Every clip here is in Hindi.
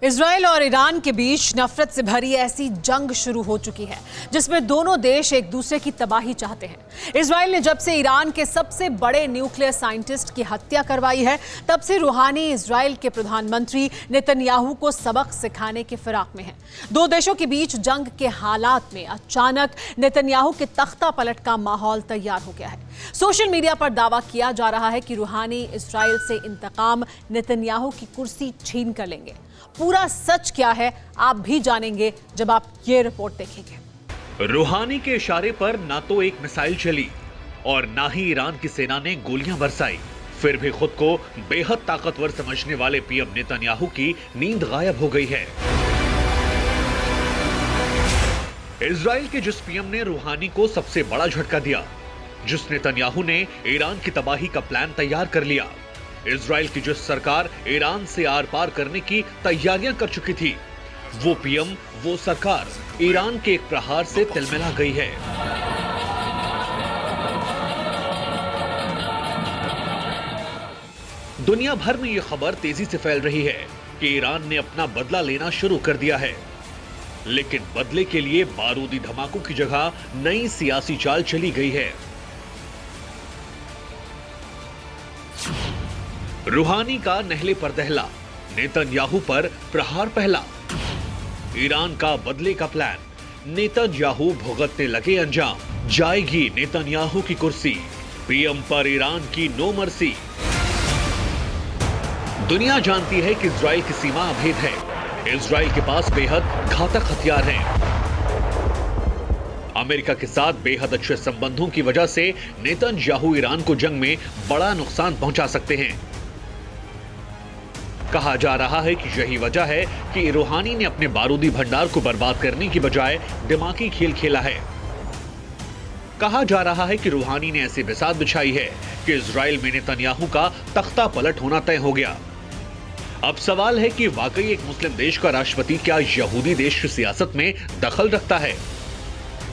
इजराइल और ईरान के बीच नफरत से भरी ऐसी जंग शुरू हो चुकी है जिसमें दोनों देश एक दूसरे की तबाही चाहते हैं। इजराइल ने जब से ईरान के सबसे बड़े न्यूक्लियर साइंटिस्ट की हत्या करवाई है, तब से रूहानी इजराइल के प्रधानमंत्री नेतन्याहू को सबक सिखाने के फिराक में है। दो देशों के बीच जंग के हालात में अचानक नेतन्याहू के तख्ता पलट का माहौल तैयार हो गया है। सोशल मीडिया पर दावा किया जा रहा है कि रूहानी इजराइल से इंतकाम नेतन्याहू की कुर्सी छीन कर लेंगे। पूरा सच क्या है आप भी जानेंगे जब आप ये रिपोर्ट देखेंगे। रूहानी के इशारे पर ना तो एक मिसाइल चली और ना ही ईरान की सेना ने गोलियां बरसाई, फिर भी खुद को बेहद ताकतवर समझने वाले पीएम नेतन्याहू की नींद गायब हो गई है। इजराइल के जिस पीएम ने रूहानी को सबसे बड़ा झटका दिया, जिस नेतन्याहू ने ईरान की तबाही का प्लान तैयार कर लिया, इजराइल की जिस सरकार ईरान से आर पार करने की तैयारियां कर चुकी थी, वो पीएम, वो सरकार ईरान के एक प्रहार से तिलमिला गई है। दुनिया भर में यह खबर तेजी से फैल रही है कि ईरान ने अपना बदला लेना शुरू कर दिया है, लेकिन बदले के लिए बारूदी धमाकों की जगह नई सियासी चाल चली गई है। रूहानी का नहले पर दहला, नेतन्याहू पर प्रहार पहला। ईरान का बदले का प्लान, नेतन्याहू भुगतने लगे अंजाम। जाएगी नेतन्याहू की कुर्सी, पीएम पर ईरान की नो मर्सी। दुनिया जानती है कि इजराइल की सीमा अभेद है। इजराइल के पास बेहद घातक हथियार हैं। अमेरिका के साथ बेहद अच्छे संबंधों की वजह से नेतन्याहू ईरान को जंग में बड़ा नुकसान पहुंचा सकते हैं। कहा जा रहा है कि यही वजह है कि रूहानी ने अपने बारूदी भंडार को बर्बाद करने की बजाय दिमागी खेल खेला है। कहा जा रहा है कि रूहानी ने ऐसी बिसात बिछाई है कि इजराइल में नेतन्याहू का तख्ता पलट होना तय हो गया। अब सवाल है कि वाकई एक मुस्लिम देश का राष्ट्रपति क्या यहूदी देश की सियासत में दखल रखता है?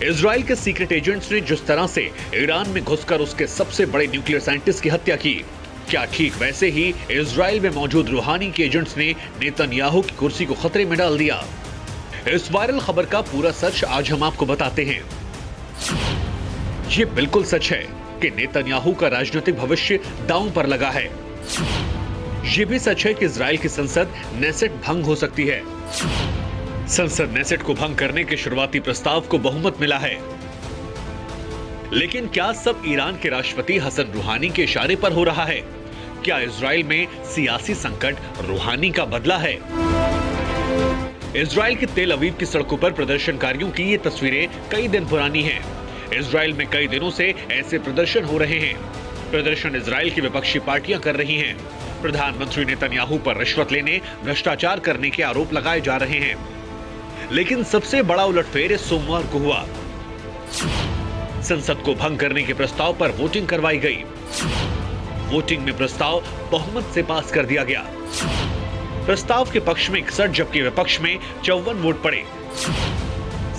इजराइल के सीक्रेट एजेंट्स ने जिस तरह से ईरान में घुसकर उसके सबसे बड़े न्यूक्लियर साइंटिस्ट की हत्या की, क्या ठीक वैसे ही इजराइल में मौजूद रूहानी के एजेंट्स ने नेतन्याहू की कुर्सी को खतरे में डाल दिया? इस वायरल खबर का पूरा सच आज हम आपको बताते हैं। ये बिल्कुल सच है कि नेतन्याहू का राजनीतिक भविष्य दांव पर लगा है। ये भी सच है कि इजराइल की संसद नेसेट भंग हो सकती है। संसद नेसेट को भंग करने के शुरुआती प्रस्ताव को बहुमत मिला है। लेकिन क्या सब ईरान के राष्ट्रपति हसन रूहानी के इशारे पर हो रहा है? क्या इजराइल में सियासी संकट रूहानी का बदला है? इजराइल के तेल अवीव की सड़कों पर प्रदर्शनकारियों की ये तस्वीरें कई दिन पुरानी हैं। इजराइल में कई दिनों से ऐसे प्रदर्शन हो रहे हैं। प्रदर्शन इजराइल की विपक्षी पार्टियां कर रही हैं। प्रधानमंत्री नेतन्याहू पर रिश्वत लेने, भ्रष्टाचार करने के आरोप लगाए जा रहे हैं। लेकिन सबसे बड़ा उलटफेर इस सोमवार को हुआ। संसद को भंग करने के प्रस्ताव पर वोटिंग करवाई गई। वोटिंग में प्रस्ताव बहुमत से पास कर दिया गया। प्रस्ताव के पक्ष में 61 जबकि विपक्ष में 54 वोट पड़े।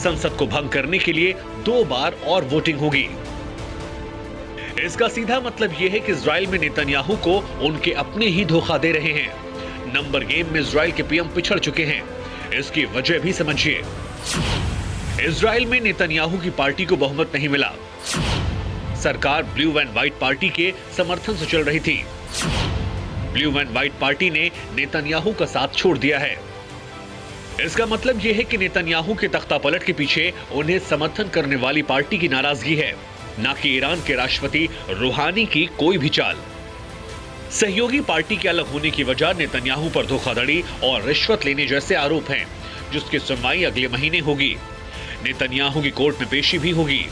संसद को भंग करने के लिए 2 बार और वोटिंग होगी। इसका सीधा मतलब यह है कि इजराइल में नेतन्याहू को उनके अपने ही धोखा दे रहे हैं। नंबर गेम में इजराइल के पीएम पिछड़ चुके हैं। इसकी वजह भी समझिए। इजराइल में नेतन्याहू की पार्टी को बहुमत नहीं मिला। सरकार ब्लू एंड व्हाइट पार्टी के समर्थन से चल रही थी। ब्लू एंड व्हाइट पार्टी ने नेतन्याहू का साथ छोड़ दिया है। इसका मतलब यह है कि नेतन्याहू के तख्ता पलट के पीछे उन्हें समर्थन करने वाली पार्टी की नाराजगी है, न कि ईरान के राष्ट्रपति रूहानी की कोई भी चाल। सहयोगी पार्टी के अलग होने की वजह नेतन्याहू पर धोखाधड़ी और रिश्वत लेने जैसे आरोप हैं, जिसकी सुनवाई अगले महीने होगी। नेतन्याहू की कोर्ट में पेशी भी होगी।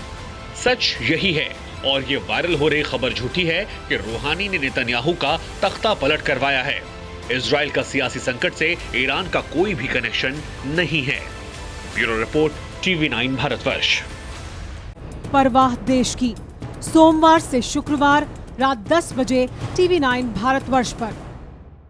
सच यही है और ये वायरल हो रही खबर झूठी है कि रूहानी ने नेतन्याहू का तख्ता पलट करवाया है। इजराइल का सियासी संकट से ईरान का कोई भी कनेक्शन नहीं है। Bureau report, TV9 Bharatvarsh. परवाह देश की, सोमवार से शुक्रवार रात 10 बजे TV9 भारतवर्ष पर।